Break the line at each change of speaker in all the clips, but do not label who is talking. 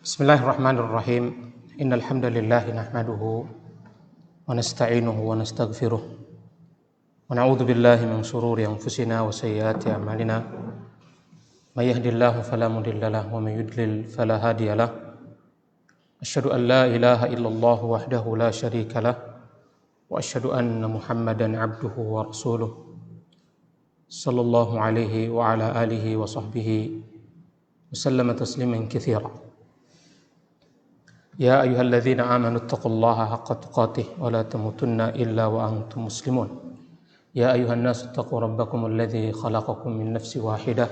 Bismillahirrahmanirrahim. Innal hamdalillah nahmaduhu wa nasta'inuhu wa nastaghfiruh wa na'udzu billahi min shururi anfusina wa sayyiati a'malina. May yahdihillahu fala mudilla lahu wa may yudlil fala hadiya lahu. Asyhadu an la ilaha illallah wahdahu la syarika lah wa asyhadu anna Muhammadan 'abduhu wa rasuluh. Sallallahu alaihi wa ala alihi wa sahbihi wa sallama tasliman katsira. Ya ayyuhalladzina amanu taqullaha haqqa tuqatih wa la tamutunna illa wa antum muslimun. Ya ayyuhan nasu taqu rabbakum alladzi khalaqakum min nafsin wahidah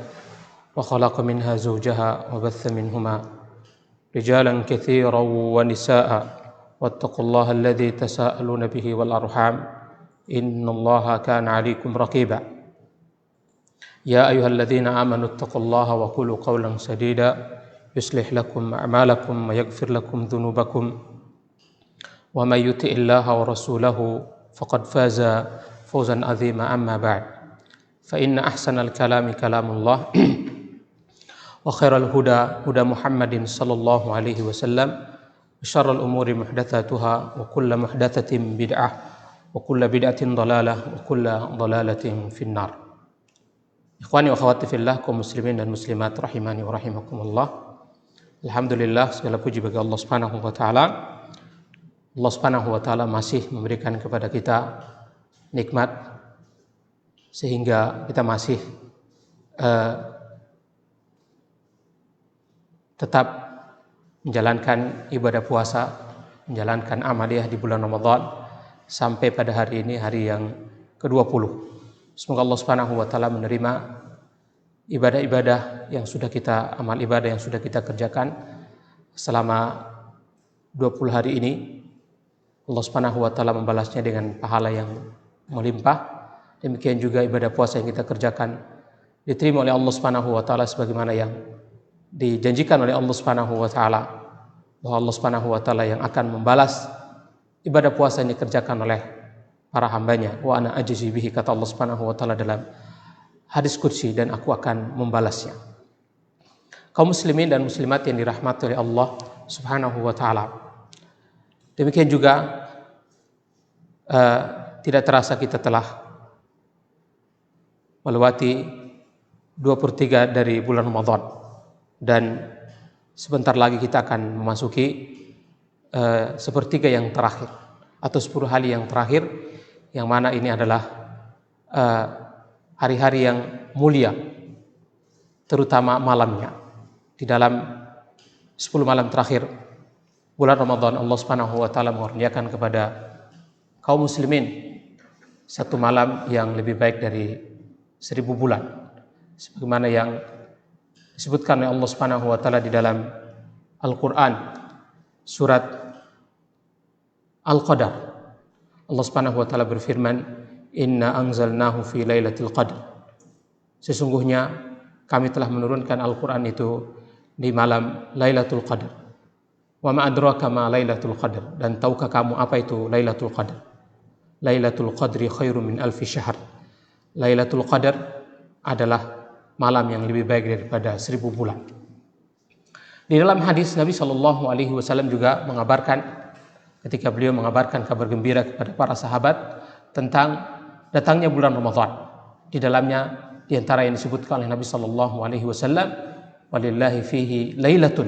wa khalaqa minha zawjaha wa batha minhuma rijalan katsiran wa nisaa'a wattaqullaha alladzi tasaaluna bihi wal arham innallaha kana 'alaykum raqiba. Ya ayyuhalladzina amanu taqullaha wa qulu qawlan sadida يصلح لكم أعمالكم ويغفر لكم ذنوبكم ومن يطع الله ورسوله فقد فاز فوزا عظيما. أما بعد فإن أحسن الكلام كلام الله وخير الهدى هدى محمد صلى الله عليه وسلم وشر الأمور محدثاتها وكل محدثة بدعة وكل بدعة ضلالة وكل ضلالة في النار. Ikhwani wa akhwati fillah, kaum muslimin dan muslimat rahimani wa rahimakumullah. Alhamdulillah, segala puji bagi Allah Subhanahu wa taala. Allah Subhanahu wa taala masih memberikan kepada kita nikmat sehingga kita masih tetap menjalankan ibadah puasa, menjalankan amaliyah di bulan Ramadan sampai pada hari ini, hari yang ke-20. Semoga Allah Subhanahu wa taala menerima ibadah-ibadah yang sudah kita, amal ibadah yang sudah kita kerjakan selama 20 hari ini. Allah Subhanahu wa taala membalasnya dengan pahala yang melimpah. Demikian juga ibadah puasa yang kita kerjakan diterima oleh Allah Subhanahu wa taala sebagaimana yang dijanjikan oleh Allah Subhanahu wa taala, bahwa Allah Subhanahu wa taala yang akan membalas ibadah puasa yang dikerjakan oleh para hambanya. Wa ana ajzi bihi, kata Allah Subhanahu wa taala dalam hadis qudsi, dan aku akan membalasnya. Kaum muslimin dan muslimat yang dirahmati oleh Allah Subhanahu wa taala. Demikian juga tidak terasa kita telah melewati 2/3 dari bulan Ramadan, dan sebentar lagi kita akan memasuki 1/3 yang terakhir atau 10 hari yang terakhir, yang mana ini adalah hari-hari yang mulia, terutama malamnya. Di dalam 10 malam terakhir bulan Ramadan, Allah Subhanahu wa taala mengaruniakan kepada kaum muslimin satu malam yang lebih baik dari 1000 bulan, sebagaimana yang disebutkan oleh Allah Subhanahu wa taala di dalam Al-Qur'an surat Al-Qadar. Allah Subhanahu wa taala berfirman, Inna anzalnahu fi lailatul qadr. Sesungguhnya kami telah menurunkan Al-Quran itu di malam Lailatul Qadar. Wa ma adraka ma Lailatul Qadar. Dan tahukah kamu apa itu Lailatul Qadar? Lailatul Qadri khairum min alfi syahr. Lailatul Qadar adalah malam yang lebih baik daripada 1000 bulan. Di dalam hadis Nabi sallallahu alaihi wasallam juga mengabarkan, ketika beliau mengabarkan kabar gembira kepada para sahabat tentang datangnya bulan Ramadan. Di dalamnya, di antara yang disebutkan oleh Nabi sallallahu alaihi wasallam, walillahi fihi lailatun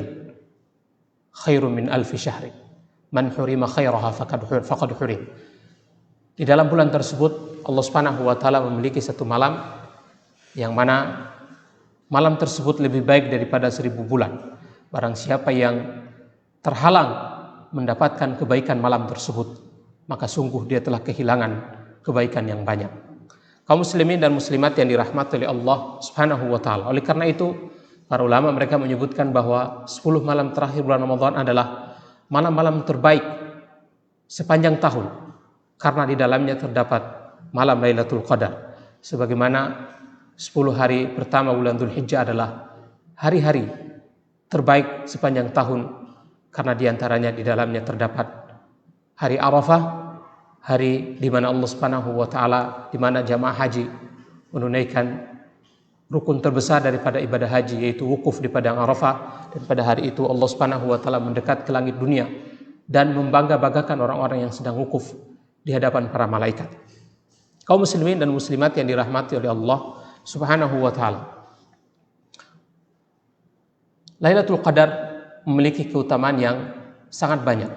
khairum min alfi syahri man hurima khairaha faqad hurim. Di dalam bulan tersebut Allah Subhanahu wa taala memiliki satu malam yang mana malam tersebut lebih baik daripada 1000 bulan. Barang siapa yang terhalang mendapatkan kebaikan malam tersebut, maka sungguh dia telah kehilangan kebaikan yang banyak. Kaum muslimin dan muslimat yang dirahmati oleh Allah Subhanahu wa taala. Oleh karena itu, para ulama mereka menyebutkan bahwa 10 malam terakhir bulan Ramadan adalah malam-malam terbaik sepanjang tahun, karena di dalamnya terdapat malam Lailatul Qadar. Sebagaimana 10 hari pertama bulan Dzulhijjah adalah hari-hari terbaik sepanjang tahun, karena di antaranya di dalamnya terdapat hari Arafah, hari di mana Allah Subhanahu wa taala, di mana jamaah haji menunaikan rukun terbesar daripada ibadah haji, yaitu wukuf di padang Arafah. Dan pada hari itu Allah Subhanahu wa taala mendekat ke langit dunia dan membangga-banggakan orang-orang yang sedang wukuf di hadapan para malaikat. Kaum muslimin dan muslimat yang dirahmati oleh Allah Subhanahu wa taala, Lailatul Qadar memiliki keutamaan yang sangat banyak.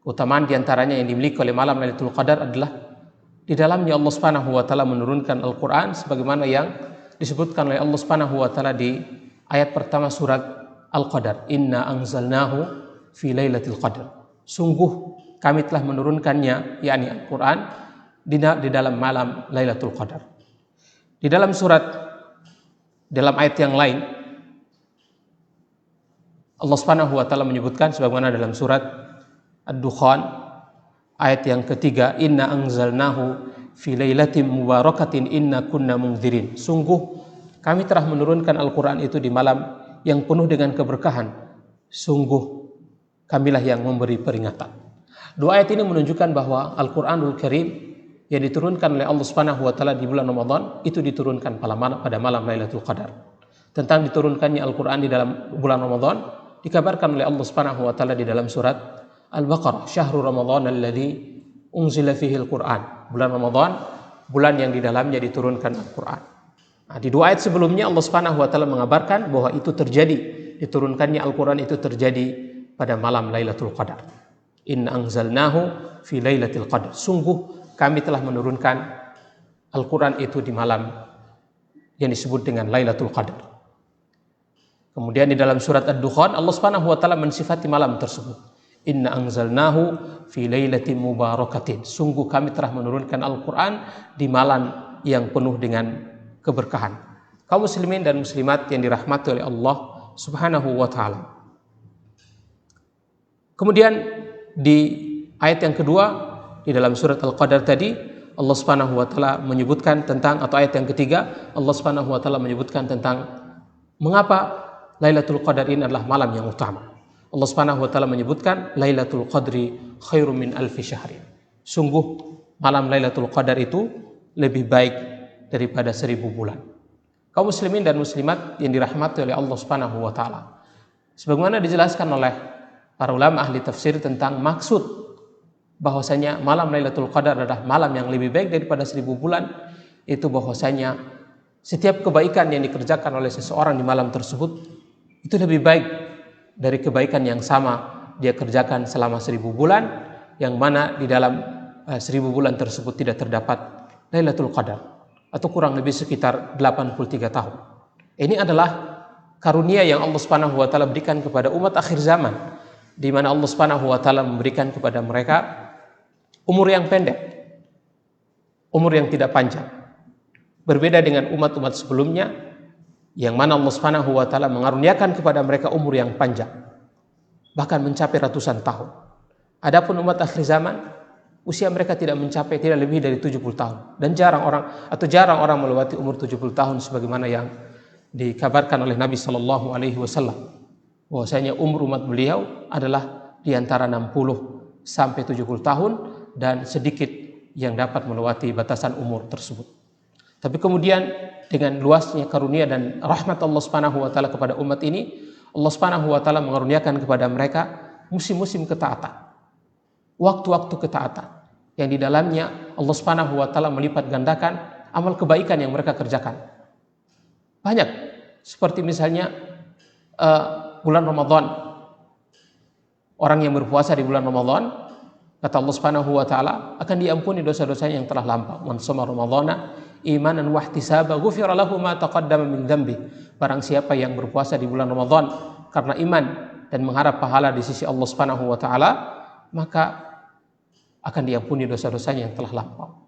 Keutamaan diantaranya yang dimiliki oleh malam Lailatul Qadar adalah di dalamnya Allah Subhanahu wa taala menurunkan Al-Qur'an sebagaimana yang disebutkan oleh Allah Subhanahu wa taala di ayat pertama surat Al-Qadar, Inna anzalnahu fi lailatul qadar. Sungguh kami telah menurunkannya, yakni Al-Qur'an, di dalam malam Lailatul Qadar. Di dalam ayat yang lain Allah Subhanahu wa taala menyebutkan sebagaimana dalam surat Ad-Dukhan ayat yang ketiga, Inna anzalnahu fi lailatin mubarakatin inna kunna mundzirin. Sungguh kami telah menurunkan Al-Qur'an itu di malam yang penuh dengan keberkahan. Sungguh kamilah yang memberi peringatan. Dua ayat ini menunjukkan bahwa Al-Qur'anul Karim yang diturunkan oleh Allah Subhanahu wa taala di bulan Ramadan itu diturunkan pada malam Lailatul Qadar. Tentang diturunkannya Al-Qur'an di dalam bulan Ramadan dikabarkan oleh Allah Subhanahu wa taala di dalam surat Al-Baqarah, Syahrul Ramadan alladzi unzila fihi Al-Qur'an. Bulan Ramadan, bulan yang di dalamnya diturunkan Al-Qur'an. Nah, di dua ayat sebelumnya Allah Subhanahu wa taala mengabarkan bahwa itu terjadi, diturunkannya Al-Qur'an itu terjadi pada malam Lailatul Qadar. Inna anzalnahu fi lailatul qadar. Sungguh kami telah menurunkan Al-Qur'an itu di malam yang disebut dengan Lailatul Qadar. Kemudian di dalam surat Ad-Dukhan Allah Subhanahu wa taala mensifati malam tersebut. Inna anzalnahu fi lailatin mubarakatin. Sungguh kami telah menurunkan Al-Qur'an di malam yang penuh dengan keberkahan. Kaum muslimin dan muslimat yang dirahmati oleh Allah Subhanahu wa taala. Kemudian di ayat yang kedua di dalam surat Al-Qadar tadi Allah Subhanahu wa taala menyebutkan tentang, atau ayat yang ketiga Allah Subhanahu wa taala menyebutkan tentang mengapa Lailatul Qadar ini adalah malam yang utama. Allah Subhanahu wa taala menyebutkan Lailatul Qadri khairum min alfi syahrin. Sungguh malam Lailatul Qadar itu lebih baik daripada 1000 bulan. Kaum muslimin dan muslimat yang dirahmati oleh Allah Subhanahu wa taala, sebagaimana dijelaskan oleh para ulama ahli tafsir tentang maksud bahwasanya malam Lailatul Qadar adalah malam yang lebih baik daripada 1000 bulan, itu bahwasanya setiap kebaikan yang dikerjakan oleh seseorang di malam tersebut itu lebih baik dari kebaikan yang sama dia kerjakan selama 1000 bulan, yang mana di dalam 1000 bulan tersebut tidak terdapat Lailatul Qadar, atau kurang lebih sekitar 83 tahun. Ini adalah karunia yang Allah Subhanahu wa taala berikan kepada umat akhir zaman, di mana Allah Subhanahu wa taala memberikan kepada mereka umur yang pendek, umur yang tidak panjang. Berbeda dengan umat-umat sebelumnya yang mana Allah Subhanahu wa taala mengaruniakan kepada mereka umur yang panjang, bahkan mencapai ratusan tahun. Adapun umat akhir zaman, usia mereka tidak lebih dari 70 tahun, dan jarang orang melewati umur 70 tahun sebagaimana yang dikabarkan oleh Nabi sallallahu alaihi wasallam bahwasanya umur umat beliau adalah di antara 60 sampai 70 tahun, dan sedikit yang dapat melewati batasan umur tersebut. Tapi kemudian dengan luasnya karunia dan rahmat Allah Subhanahu wa taala kepada umat ini, Allah Subhanahu wa taala mengaruniakan kepada mereka musim-musim ketaatan, waktu-waktu ketaatan yang di dalamnya Allah Subhanahu wa taala melipat gandakan amal kebaikan yang mereka kerjakan. Banyak, seperti misalnya bulan Ramadan. Orang yang berpuasa di bulan Ramadan, kata Allah Subhanahu wa taala, akan diampuni dosa-dosanya yang telah lampau. Man shoma ramadhana imanan wa ihtisaba ghufira lahu ma taqaddama min dzambi. Barang siapa yang berpuasa di bulan Ramadan karena iman dan mengharap pahala di sisi Allah Subhanahu wa taala, maka akan diampuni dosa-dosanya yang telah lampau.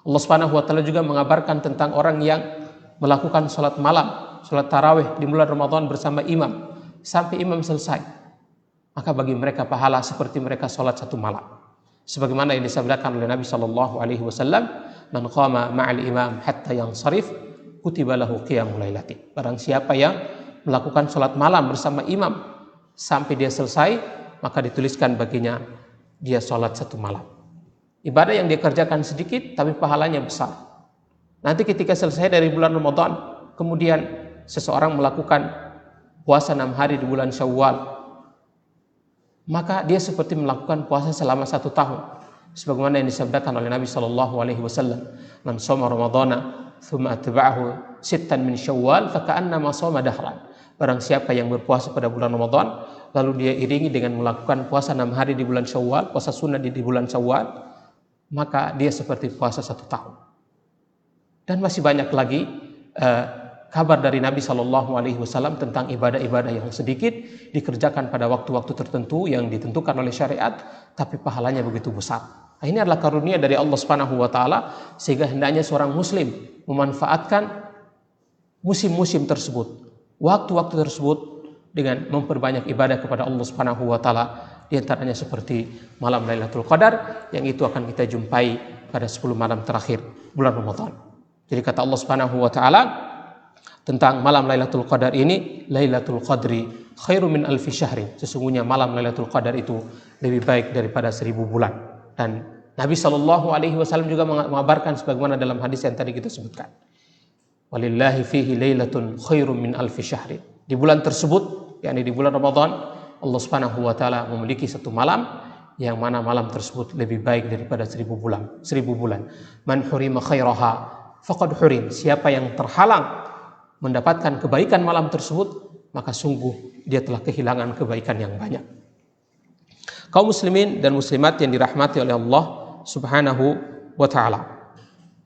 Allah Subhanahu wa taala juga mengabarkan tentang orang yang melakukan salat malam, salat tarawih di bulan Ramadan bersama imam sampai imam selesai, maka bagi mereka pahala seperti mereka salat satu malam. Sebagaimana yang disabdakan oleh Nabi sallallahu alaihi wasallam, man qama ma'al imam hatta yansarif kutiba lahu qiyamul lailatin. Barang siapa yang melakukan salat malam bersama imam sampai dia selesai, maka dituliskan baginya dia salat satu malam. Ibadah yang dia kerjakan sedikit tapi pahalanya besar. Nanti ketika selesai dari bulan Ramadan, kemudian seseorang melakukan puasa 6 hari di bulan Syawal, maka dia seperti melakukan puasa selama 1 tahun. Sebagaimana yang disabdakan oleh Nabi sallallahu alaihi wasallam, "Man shoma Ramadhana tsumma atba'ahu sittan min Syawal faka'annama shoma dahran." Barang siapa yang berpuasa pada bulan Ramadan lalu dia iringi dengan melakukan puasa 6 hari di bulan Syawal, puasa sunnah di bulan Syawal, maka dia seperti puasa 1 tahun. Dan masih banyak lagi kabar dari Nabi sallallahu alaihi wasallam tentang ibadah-ibadah yang sedikit dikerjakan pada waktu-waktu tertentu yang ditentukan oleh syariat, tapi pahalanya begitu besar. Nah, ini adalah karunia dari Allah Subhanahu wa taala, sehingga hendaknya seorang muslim memanfaatkan musim-musim tersebut, waktu-waktu tersebut dengan memperbanyak ibadah kepada Allah Subhanahu wa taala, di antaranya seperti malam Lailatul Qadar yang itu akan kita jumpai pada 10 malam terakhir bulan Ramadan. Jadi kata Allah Subhanahu wa taala tentang malam Lailatul Qadar ini, Lailatul Qadri khairu min alfi syahrin. Sesungguhnya malam Lailatul Qadar itu lebih baik daripada 1000 bulan. Dan Nabi sallallahu alaihi wasallam juga mengabarkan sebagaimana dalam hadis yang tadi kita sebutkan. Walillahi fihi lailatun khairum min alfi syahrin. Di bulan tersebut, yakni di bulan Ramadan, Allah Subhanahu wa taala memiliki 1 malam yang mana malam tersebut lebih baik daripada 1000 bulan. 1000 bulan. Man hurima khairaha faqad hurim. Siapa yang terhalang mendapatkan kebaikan malam tersebut, maka sungguh dia telah kehilangan kebaikan yang banyak. Kaum muslimin dan muslimat yang dirahmati oleh Allah Subhanahu wa taala.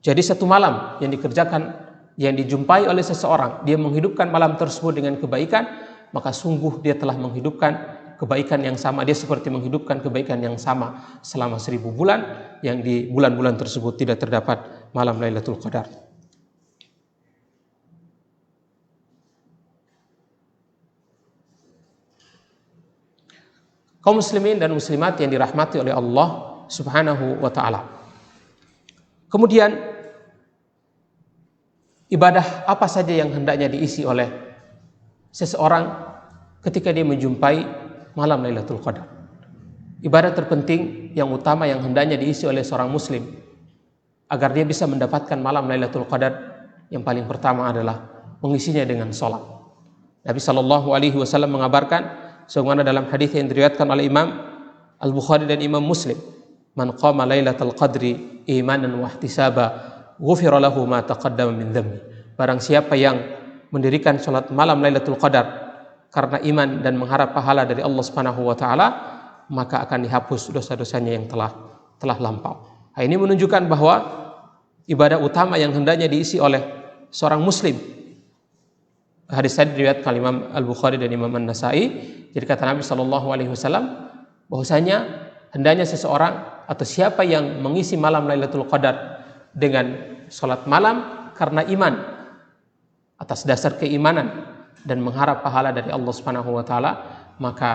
Jadi 1 malam yang dikerjakan, yang dijumpai oleh seseorang, dia menghidupkan malam tersebut dengan kebaikan, maka sungguh dia telah menghidupkan kebaikan yang sama. Dia seperti menghidupkan kebaikan yang sama selama 1000 bulan, yang di bulan-bulan tersebut tidak terdapat malam Lailatul Qadar. Kaum muslimin dan muslimat yang dirahmati oleh Allah Subhanahu wa taala. Kemudian ibadah apa saja yang hendaknya diisi oleh seseorang ketika dia menjumpai malam Lailatul Qadar? Ibadah terpenting yang utama yang hendaknya diisi oleh seorang muslim agar dia bisa mendapatkan malam Lailatul Qadar, yang paling pertama adalah mengisinya dengan salat. Nabi sallallahu alaihi wasallam mengabarkan sebagaimana dalam hadis yang diriwayatkan oleh Imam Al-Bukhari dan Imam Muslim, "Man qama Lailatul Qadri imanan wa ihtisaba, ghufira lahu ma taqaddama min dhanbi." Barang siapa yang mendirikan salat malam Lailatul Qadar karena iman dan mengharap pahala dari Allah Subhanahu wa taala, maka akan dihapus dosa-dosanya yang telah lampau. Nah, ini menunjukkan bahwa ibadah utama yang hendaknya diisi oleh seorang muslim. Hadis tadi diriwayatkan Imam Al-Bukhari dan Imam An-Nasai. Jadi kata Nabi sallallahu alaihi wasallam bahwasanya hendaknya seseorang atau siapa yang mengisi malam Lailatul Qadar dengan salat malam karena iman, atas dasar keimanan dan mengharap pahala dari Allah Subhanahu wa taala, maka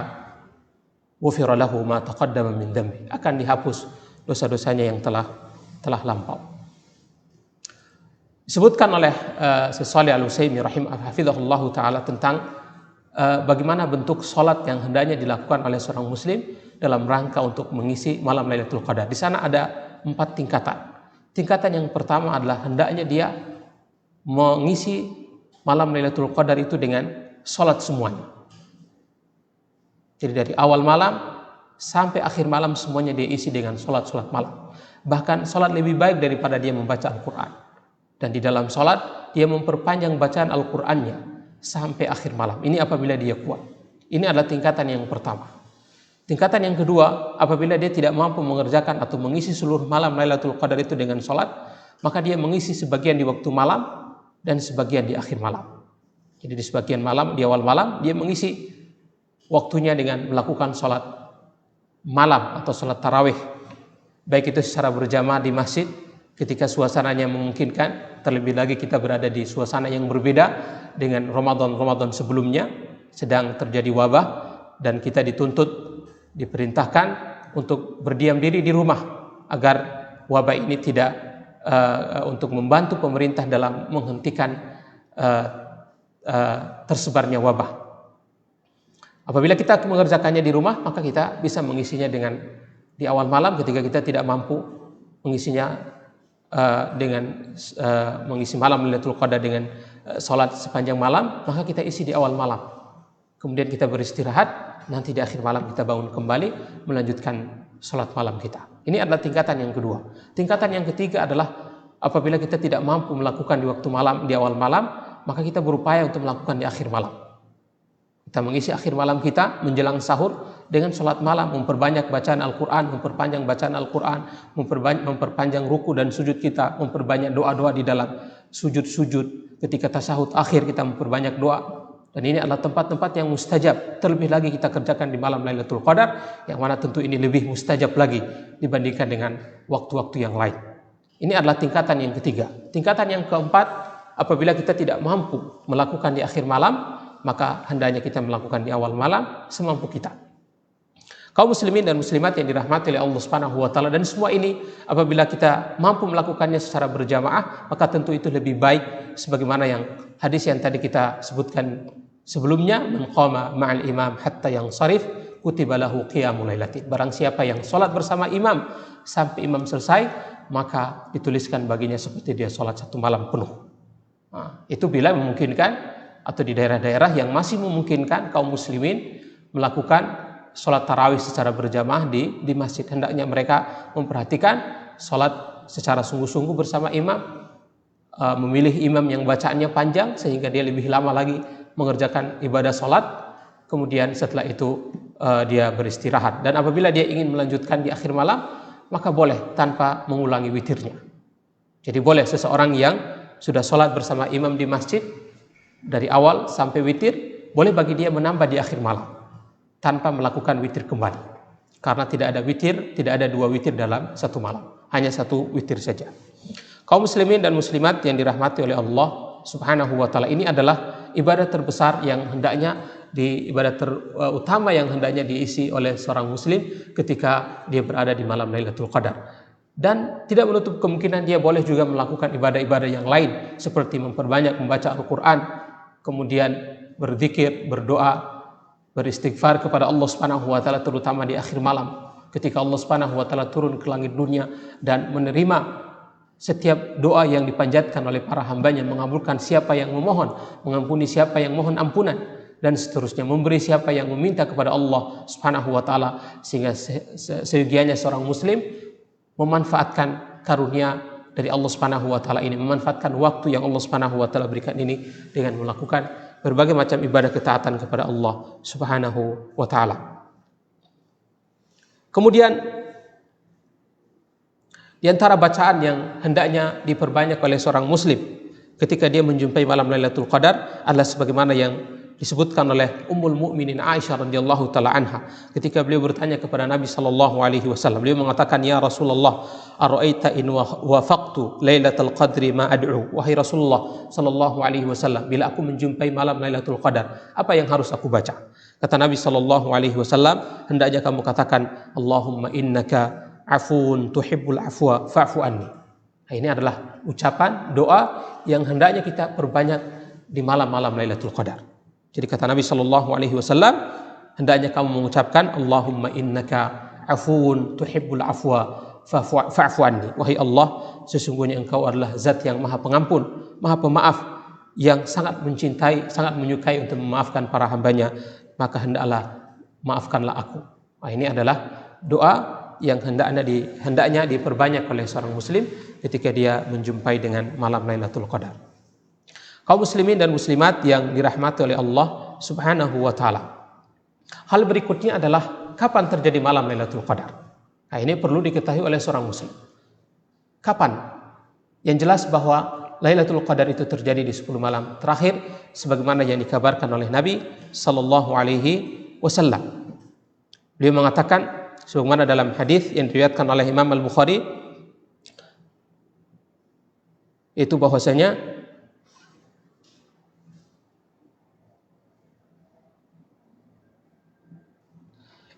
ghufira lahu ma taqaddama min dhanbi, akan dihapus dosa-dosanya yang telah lampau. Disebutkan oleh Syekh Shalih Al-Utsaimin hafizahullahu taala tentang bagaimana bentuk salat yang hendaknya dilakukan oleh seorang muslim dalam rangka untuk mengisi malam Lailatul Qadar. Di sana ada 4 tingkatan. Tingkatan yang pertama adalah hendaknya dia mengisi malam Lailatul Qadar itu dengan salat semuanya. Jadi dari awal malam sampai akhir malam semuanya dia isi dengan salat malam. Bahkan salat lebih baik daripada dia membaca Al-Qur'an. Dan di dalam salat dia memperpanjang bacaan Al-Qur'annya sampai akhir malam. Ini apabila dia kuat. Ini adalah tingkatan yang pertama. Tingkatan yang kedua, apabila dia tidak mampu mengerjakan atau mengisi seluruh malam Lailatul Qadar itu dengan salat, maka dia mengisi sebagian di waktu malam dan sebagian di akhir malam. Jadi di sebagian malam, di awal malam dia mengisi waktunya dengan melakukan salat malam atau salat tarawih, baik itu secara berjamaah di masjid ketika suasananya memungkinkan. Terlebih lagi kita berada di suasana yang berbeda dengan Ramadan sebelumnya, sedang terjadi wabah dan kita diperintahkan untuk berdiam diri di rumah agar wabah ini tidak untuk membantu pemerintah dalam menghentikan tersebarnya wabah. Apabila kita mengerjakannya di rumah, maka kita bisa mengisinya dengan di awal malam ketika kita tidak mampu mengisinya dengan mengisi malam Lailatul Qadar dengan sholat sepanjang malam, maka kita isi di awal malam. Kemudian kita beristirahat, nanti di akhir malam kita bangun kembali melanjutkan sholat malam kita. Ini adalah tingkatan yang kedua. Tingkatan yang ketiga adalah apabila kita tidak mampu melakukan di waktu malam, di awal malam, maka kita berupaya untuk melakukan di akhir malam. Kita mengisi akhir malam kita menjelang sahur dengan sholat malam, memperbanyak bacaan Al-Quran, memperpanjang bacaan Al-Quran, memperpanjang ruku dan sujud kita, memperbanyak doa-doa di dalam sujud-sujud. Ketika tasyahud akhir kita memperbanyak doa. Dan ini adalah tempat-tempat yang mustajab. Terlebih lagi kita kerjakan di malam Lailatul Qadar, yang mana tentu ini lebih mustajab lagi dibandingkan dengan waktu-waktu yang lain. Ini adalah tingkatan yang ketiga. Tingkatan yang keempat, apabila kita tidak mampu melakukan di akhir malam, maka hendaknya kita melakukan di awal malam semampu kita. Kaum muslimin dan muslimat yang dirahmati oleh Allah Subhanahu wa taala, dan semua ini apabila kita mampu melakukannya secara berjamaah, maka tentu itu lebih baik sebagaimana yang hadis yang tadi kita sebutkan sebelumnya, man qama ma'al imam hatta yansharif kutiba lahu qiyamul lailatin. Barang siapa yang salat bersama imam sampai imam selesai, maka dituliskan baginya seperti dia salat satu malam penuh. Nah, itu bila memungkinkan atau di daerah-daerah yang masih memungkinkan kaum muslimin melakukan sholat tarawih secara berjamaah di masjid. Hendaknya mereka memperhatikan sholat secara sungguh-sungguh bersama imam, memilih imam yang bacaannya panjang sehingga dia lebih lama lagi mengerjakan ibadah sholat. Kemudian setelah itu dia beristirahat. Dan apabila dia ingin melanjutkan di akhir malam, maka boleh tanpa mengulangi witirnya. Jadi boleh seseorang yang sudah sholat bersama imam di masjid dari awal sampai witir, boleh bagi dia menambah di akhir malam tanpa melakukan witir kembali. Karena tidak ada witir, tidak ada dua witir dalam satu malam. Hanya satu witir saja. Kaum muslimin dan muslimat yang dirahmati oleh Allah Subhanahu wa taala, ini adalah ibadah terbesar yang hendaknya ibadah terutama yang hendaknya diisi oleh seorang muslim ketika dia berada di malam Lailatul Qadar. Dan tidak menutup kemungkinan dia boleh juga melakukan ibadah-ibadah yang lain seperti memperbanyak membaca Al-Qur'an, kemudian berzikir, berdoa, beristighfar kepada Allah Subhanahu wa taala terutama di akhir malam ketika Allah Subhanahu wa taala turun ke langit dunia dan menerima setiap doa yang dipanjatkan oleh para hambanya, mengabulkan siapa yang memohon, mengampuni siapa yang mohon ampunan, dan seterusnya, memberi siapa yang meminta kepada Allah Subhanahu wa taala, sehingga seyogianya seorang muslim memanfaatkan karunia dari Allah Subhanahu wa taala ini, memanfaatkan waktu yang Allah Subhanahu wa taala berikan ini dengan melakukan berbagai macam ibadah ketaatan kepada Allah Subhanahu wa taala. Kemudian di antara bacaan yang hendaknya diperbanyak oleh seorang muslim ketika dia menjumpai malam Lailatul Qadar adalah sebagaimana yang disebutkan oleh Ummul Mukminin Aisyah radhiyallahu taala anha ketika beliau bertanya kepada Nabi sallallahu alaihi wasallam. Beliau mengatakan, "Ya Rasulullah, ara'aita in wafaqtu Lailatul Qadri ma ad'u?" Wahai Rasulullah sallallahu alaihi wasallam, bila aku menjumpai malam Lailatul Qadar, apa yang harus aku baca? Kata Nabi sallallahu alaihi wasallam, hendaknya kamu katakan, "Allahumma innaka afuun tuhibbul afwa fa'fu anni." Nah, ini adalah ucapan doa yang hendaknya kita perbanyak di malam-malam Lailatul Qadar. Jadi kata Nabi sallallahu alaihi wasallam, hendaknya kamu mengucapkan, Allahumma innaka afuun tuhibbul afwa fa'fu anni. Wahai Allah, sesungguhnya engkau adalah zat yang maha pengampun, maha pemaaf, yang sangat mencintai, sangat menyukai untuk memaafkan para hambanya, maka hendaklah maafkanlah aku. Nah, ini adalah doa yang hendaknya diperbanyak oleh seorang muslim ketika dia menjumpai dengan malam Lailatul Qadar. Kaum muslimin dan muslimat yang dirahmati oleh Allah Subhanahu wa taala. Hal berikutnya adalah kapan terjadi malam Lailatul Qadar. Nah, ini perlu diketahui oleh seorang muslim. Kapan? Yang jelas bahwa Lailatul Qadar itu terjadi di 10 malam terakhir sebagaimana yang dikabarkan oleh Nabi sallallahu alaihi wasallam. Beliau mengatakan sebagaimana dalam hadis yang diriwayatkan oleh Imam Al-Bukhari, itu bahwasanya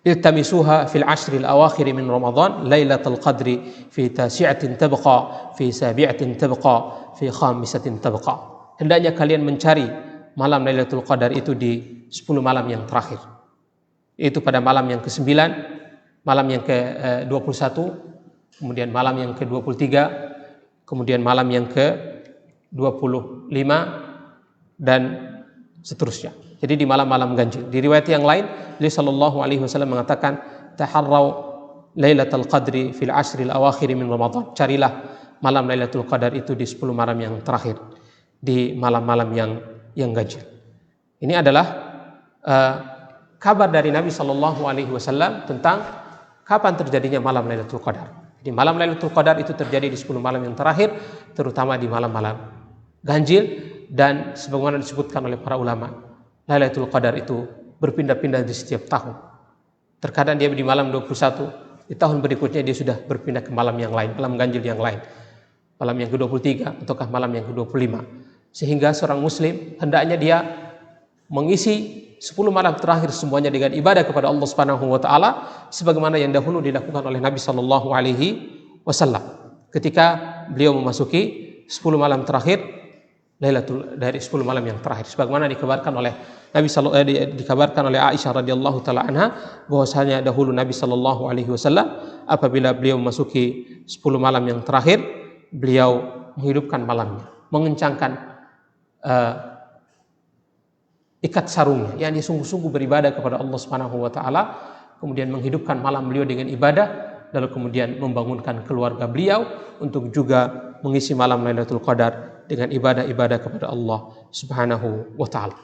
iltamisuha fil ashril awakhir min Ramadan lailatul qadri fi tasi'atin tabqa fi sabi'atin tabqa fi khamisatin tabqa. Hendaknya kalian mencari malam Lailatul Qadar itu di 10 malam yang terakhir. Itu pada malam yang ke-9, malam yang ke-21, kemudian malam yang ke-23, kemudian malam yang ke-25, dan seterusnya. Jadi di malam-malam ganjil. Di riwayat yang lain, Nabi sallallahu alaihi wasallam mengatakan, "Taharrau Lailatul Qadri fil ashril awakhir min Ramadan." Carilah malam Lailatul Qadar itu di 10 malam yang terakhir, di malam-malam yang ganjil. Ini adalah kabar dari Nabi sallallahu alaihi wasallam tentang kapan terjadinya malam Lailatul Qadar. Di malam Lailatul Qadar itu terjadi di 10 malam yang terakhir, terutama di malam-malam ganjil, dan sebagaimana disebutkan oleh para ulama, Lailatul Qadar itu berpindah-pindah di setiap tahun. Terkadang dia di malam 21, di tahun berikutnya dia sudah berpindah ke malam yang lain, malam ganjil yang lain, malam yang ke-23 ataukah malam yang ke-25. Sehingga seorang muslim hendaknya dia mengisi 10 malam terakhir semuanya dengan ibadah kepada Allah Subhanahu wa taala, sebagaimana yang dahulu dilakukan oleh Nabi sallallahu alaihi wasallam ketika beliau memasuki 10 malam terakhir dari 10 malam yang terakhir, sebagaimana dikabarkan oleh dikabarkan oleh Aisyah radhiyallahu taala anha bahwasanya dahulu Nabi sallallahu alaihi wasallam apabila beliau memasuki 10 malam yang terakhir, beliau menghidupkan malamnya, mengencangkan ikat sarungnya, yakni sungguh-sungguh beribadah kepada Allah Subhanahu wa taala, kemudian menghidupkan malam beliau dengan ibadah, lalu kemudian membangunkan keluarga beliau untuk juga mengisi malam Lailatul Qadar dengan ibadah-ibadah kepada Allah Subhanahu wa taala.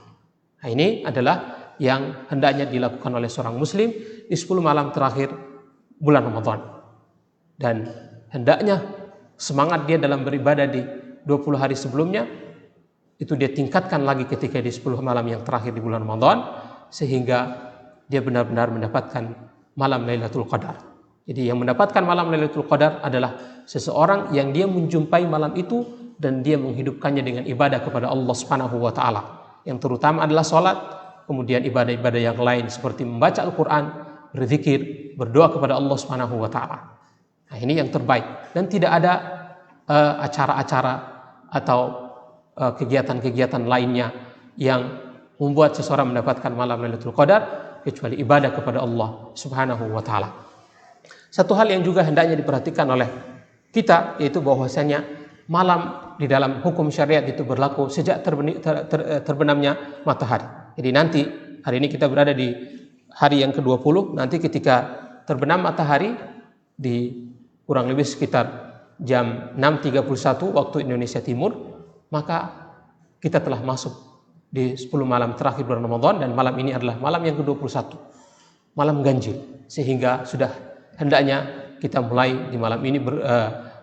Nah, ini adalah yang hendaknya dilakukan oleh seorang muslim di 10 malam terakhir bulan Ramadan. Dan hendaknya semangat dia dalam beribadah di 20 hari sebelumnya itu dia tingkatkan lagi ketika di 10 malam yang terakhir di bulan Ramadan, sehingga dia benar-benar mendapatkan malam Lailatul Qadar. Jadi yang mendapatkan malam Lailatul Qadar adalah seseorang yang dia menjumpai malam itu dan dia menghidupkannya dengan ibadah kepada Allah Subhanahu wa taala, yang terutama adalah salat, kemudian ibadah-ibadah yang lain seperti membaca Al-Qur'an, berzikir, berdoa kepada Allah Subhanahu wa taala. Nah, ini yang terbaik, dan tidak ada acara-acara atau kegiatan-kegiatan lainnya yang membuat seseorang mendapatkan malam Lailatul Qadar kecuali ibadah kepada Allah Subhanahu wa taala. Satu hal yang juga hendaknya diperhatikan oleh kita yaitu bahwasanya malam di dalam hukum syariat itu berlaku sejak terbenamnya matahari. Jadi nanti hari ini kita berada di hari yang ke-20, nanti ketika terbenam matahari di kurang lebih sekitar jam 6.31 waktu Indonesia Timur, maka kita telah masuk di 10 malam terakhir bulan Ramadan, dan malam ini adalah malam yang ke-21, malam ganjil, sehingga sudah hendaknya kita mulai di malam ini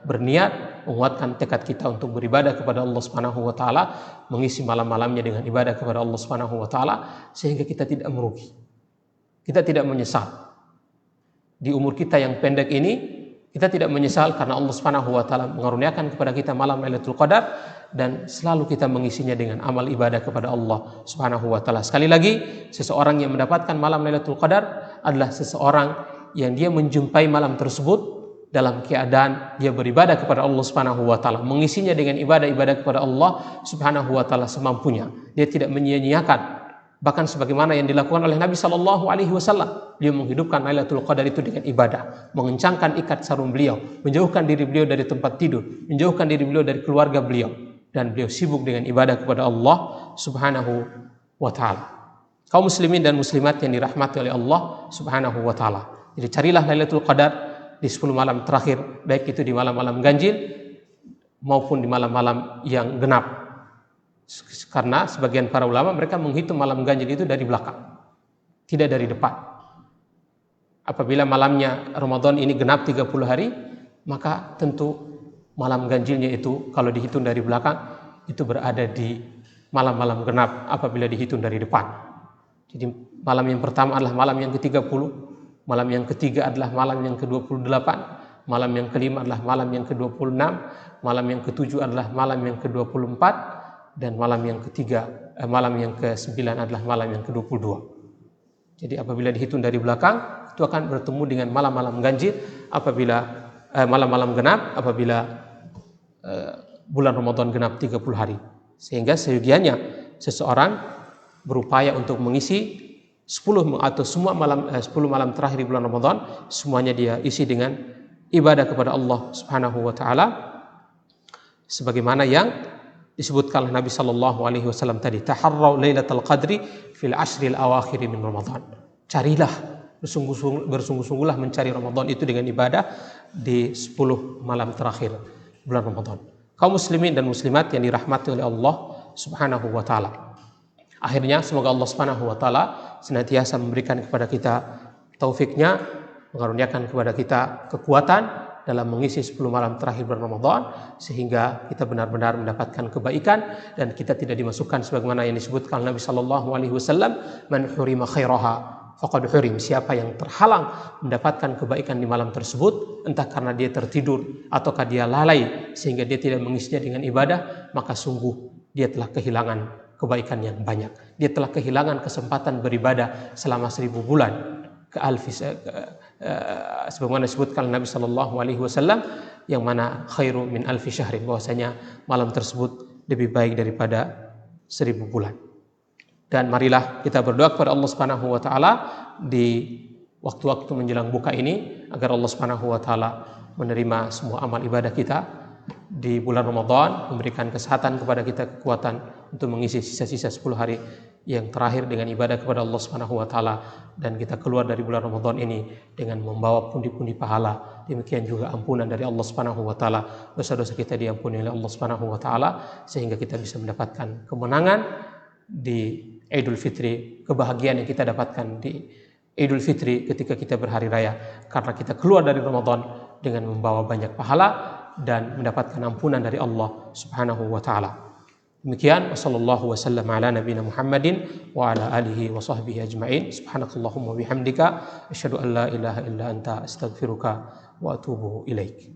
berniat menguatkan tekad kita untuk beribadah kepada Allah Subhanahu wa taala, mengisi malam-malamnya dengan ibadah kepada Allah Subhanahu wa taala, sehingga kita tidak merugi. Kita tidak menyesal. Di umur kita yang pendek ini, kita tidak menyesal karena Allah Subhanahu wa taala mengaruniakan kepada kita malam Lailatul Qadar, dan selalu kita mengisinya dengan amal ibadah kepada Allah Subhanahu wa taala. Sekali lagi, seseorang yang mendapatkan malam Lailatul Qadar adalah seseorang yang dia menjumpai malam tersebut dalam keadaan dia beribadah kepada Allah Subhanahu wa taala, mengisinya dengan ibadah-ibadah kepada Allah Subhanahu wa taala semampunya. Dia tidak menyia-nyiakan, bahkan sebagaimana yang dilakukan oleh Nabi sallallahu alaihi wasallam. Dia menghidupkan Lailatul Qadar itu dengan ibadah, mengencangkan ikat sarung beliau, menjauhkan diri beliau dari tempat tidur, menjauhkan diri beliau dari keluarga beliau, dan beliau sibuk dengan ibadah kepada Allah Subhanahu wa taala. Kaum muslimin dan muslimat yang dirahmati oleh Allah Subhanahu wa taala. Jadi carilah Lailatul Qadar di 10 malam terakhir, baik itu di malam-malam ganjil maupun di malam-malam yang genap. Karena sebagian para ulama mereka menghitung malam ganjil itu dari belakang, tidak dari depan. Apabila malamnya Ramadan ini genap 30 hari, maka tentu malam ganjilnya itu kalau dihitung dari belakang itu berada di malam-malam genap apabila dihitung dari depan. Jadi malam yang pertama adalah malam yang ke-30, malam yang ketiga adalah malam yang ke-28, malam yang kelima adalah malam yang ke-26, malam yang ke-7 adalah malam yang ke-24, dan malam yang malam yang ke-9 adalah malam yang ke-22. Jadi apabila dihitung dari belakang, itu akan bertemu dengan malam-malam ganjil apabila malam-malam genap apabila bulan Ramadan genap 30 hari. Sehingga seyogianya seseorang berupaya untuk mengisi 10 atau semua 10 malam terakhir di bulan Ramadan, semuanya dia isi dengan ibadah kepada Allah Subhanahu wa taala, sebagaimana yang disebutkan oleh Nabi sallallahu alaihi wasallam tadi, taharrau lailatul qadri fil ashril awakhir min Ramadan. Carilah, bersungguh-sungguhlah mencari Ramadan itu dengan ibadah di 10 malam terakhir bulan Ramadan. Kaum muslimin dan muslimat yang dirahmati oleh Allah Subhanahu wa taala. Akhirnya semoga Allah Subhanahu wa taala senantiasa memberikan kepada kita taufiknya, mengaruniakan kepada kita kekuatan dalam mengisi 10 malam terakhir bulan Ramadan, sehingga kita benar-benar mendapatkan kebaikan dan kita tidak dimasukkan sebagaimana yang disebutkan Nabi sallallahu alaihi wasallam, man hurima khairaha faqad hurim. Siapa yang terhalang mendapatkan kebaikan di malam tersebut, entah karena dia tertidur ataukah dia lalai sehingga dia tidak mengisinya dengan ibadah, maka sungguh dia telah kehilangan kebaikan yang banyak. Dia telah kehilangan kesempatan beribadah selama 1000 bulan. Sebagaimana disebutkan Nabi sallallahu alaihi wasallam, yang mana khairu min alfi syahrin, bahwasanya malam tersebut lebih baik daripada 1000 bulan. Dan marilah kita berdoa kepada Allah Subhanahu wa taala di waktu-waktu menjelang buka ini agar Allah Subhanahu wa taala menerima semua amal ibadah kita di bulan Ramadan, memberikan kesehatan kepada kita, kekuatan untuk mengisi sisa-sisa 10 hari yang terakhir dengan ibadah kepada Allah Subhanahu wa taala, dan kita keluar dari bulan Ramadan ini dengan membawa pundi-pundi pahala. Demikian juga ampunan dari Allah Subhanahu wa taala, dosa-dosa kita diampuni oleh Allah Subhanahu wa taala, sehingga kita bisa mendapatkan kemenangan di Idul Fitri, kebahagiaan yang kita dapatkan di Idul Fitri ketika kita berhari raya, karena kita keluar dari Ramadan dengan membawa banyak pahala dan mendapatkan ampunan dari Allah Subhanahu wa taala. Demikian, sallallahu wasallam ala nabiyina Muhammadin wa ala alihi wa sahbihi ajma'in. Subhanakallahumma bihamdika asyhadu an la ilaha illa anta astaghfiruka wa atubu ilaik.